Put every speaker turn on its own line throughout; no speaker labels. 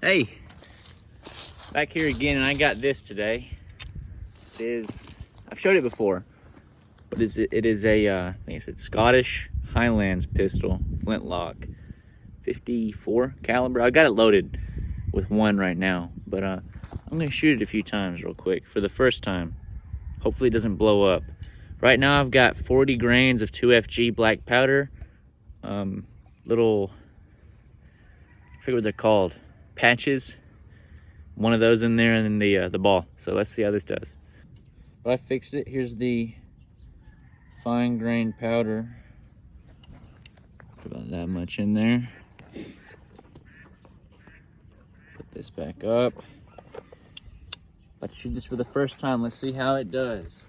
Hey, back here again, and I got this today. I've showed it before, but it is a, I think it's a Scottish Highlands pistol, flintlock, 54 caliber. I got it loaded with one right now, but I'm gonna shoot it a few times real quick for the first time. Hopefully it doesn't blow up. Right now I've got 40 grains of 2FG black powder, little, I forget what they're called, patches. One of those in there, and then the ball. So let's see how this does. But I fixed it. Here's the fine grained powder. Put about that much in there. Put this back up. About to shoot this for the first time. Let's see how it does.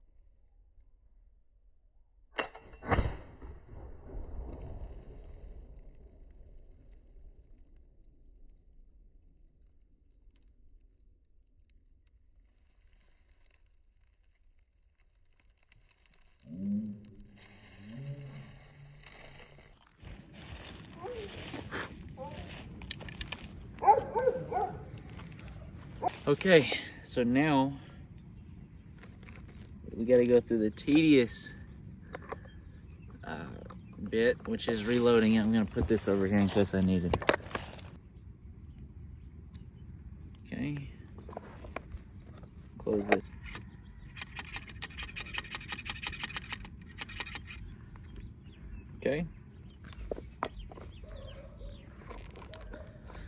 Okay, so now we got to go through the tedious bit, which is reloading it. I'm going to put this over here in case I need it. Okay, close this. Okay.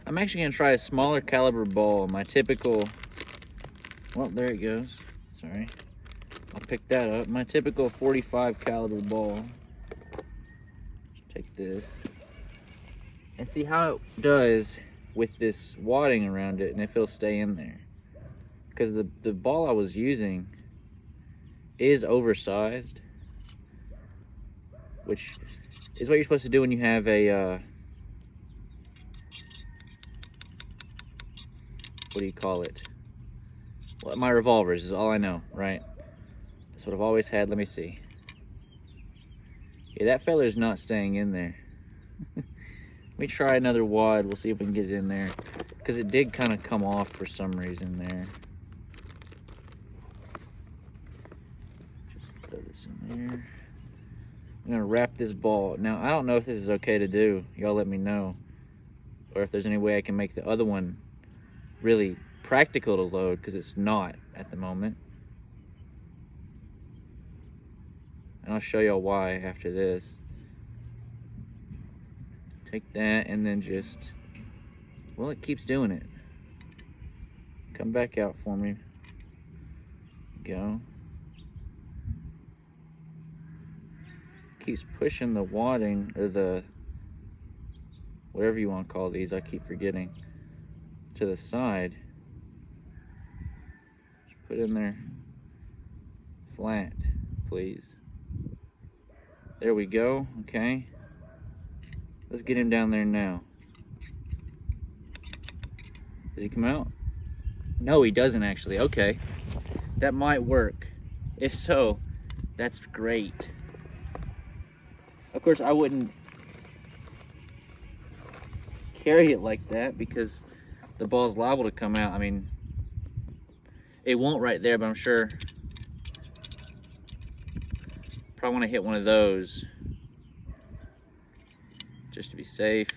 I'm actually going to try a smaller caliber ball. My typical, well, there it goes. Sorry. I'll pick that up. My typical 45 caliber ball. Take this and see how it does with this wadding around it, and if it'll stay in there. Because the ball I was using is oversized, which is what you're supposed to do when you have a what do you call it? Well, my revolvers is all I know, right? That's what I've always had. Let me see. Yeah, that feller's not staying in there. Let me try another wad. We'll see if we can get it in there. Because it did kind of come off for some reason there. Just throw this in there. I'm going to wrap this ball. Now, I don't know if this is okay to do. Y'all let me know. Or if there's any way I can make the other one really practical to load, because it's not at the moment. And I'll show y'all why after this. Take that and then just, well, it keeps doing it. Come back out for me. Go. Keeps pushing the wadding, or the, whatever you want to call these, I keep forgetting, to the side. Just put in there flat, please. There we go. Okay, let's get him down there now. Does he come out? No, he doesn't actually. Okay, that might work. If so, that's great. Of course, I wouldn't carry it like that because the ball's liable to come out. I mean, it won't right there, but I'm sure probably want to hit one of those just to be safe.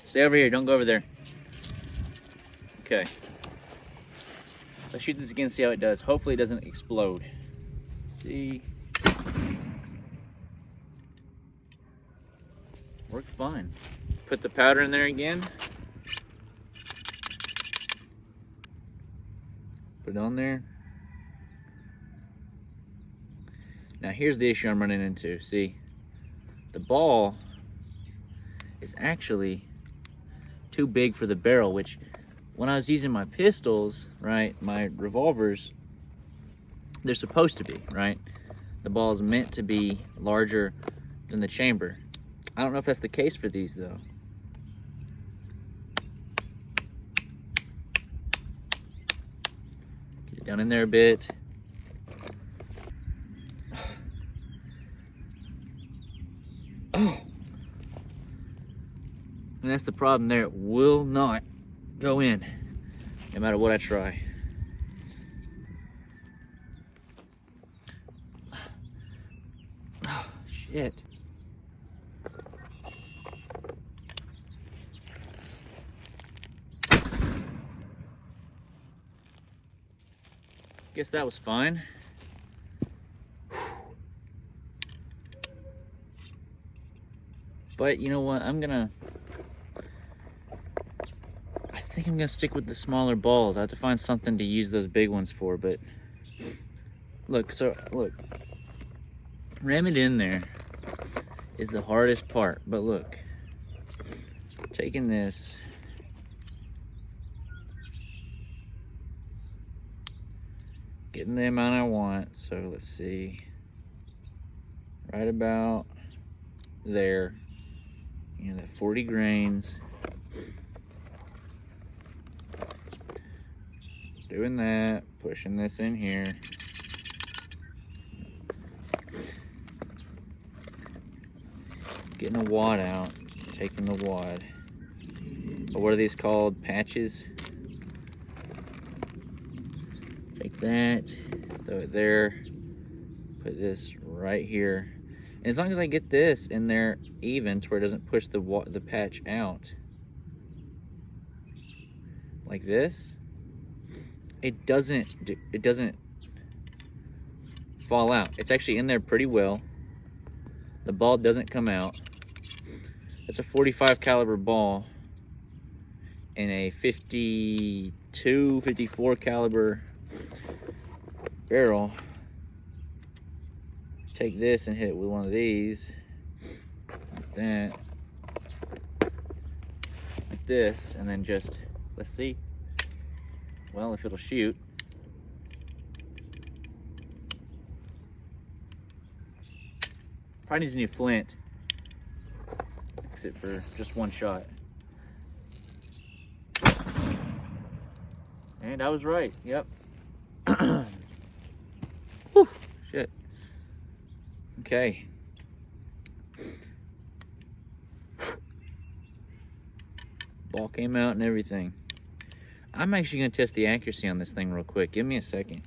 Stay over here, don't go over there. Okay. Let's shoot this again, see how it does. Hopefully it doesn't explode. Let's see. Worked fine. Put the powder in there again. Put it on there. Now here's the issue I'm running into. See, the ball is actually too big for the barrel, which when I was using my pistols, right, my revolvers, they're supposed to be, right? The ball is meant to be larger than the chamber. I don't know if that's the case for these though. Get it down in there a bit. And that's the problem there. It will not go in, no matter what I try. Oh, shit. Guess that was fine. But you know what? I think I'm gonna stick with the smaller balls. I have to find something to use those big ones for, but look, ram it in there is the hardest part. But look, taking this, getting the amount I want. So let's see, right about there, you know, that 40 grains. Doing that, pushing this in here. Getting a wad out, taking the wad. So what are these called? Patches? Take that, throw it there, put this right here. And as long as I get this in there even to where it doesn't push the patch out, like this, it doesn't fall out. It's actually in there pretty well. The ball doesn't come out. It's a 45 caliber ball in a 52, 54 caliber barrel. Take this and hit it with one of these, like that, like this, and then just, let's see. Well, if it'll shoot. Probably needs a new flint. Fix it for just one shot. And I was right, yep. Whew, shit. Okay. Ball came out and everything. I'm actually gonna test the accuracy on this thing real quick. Give me a second.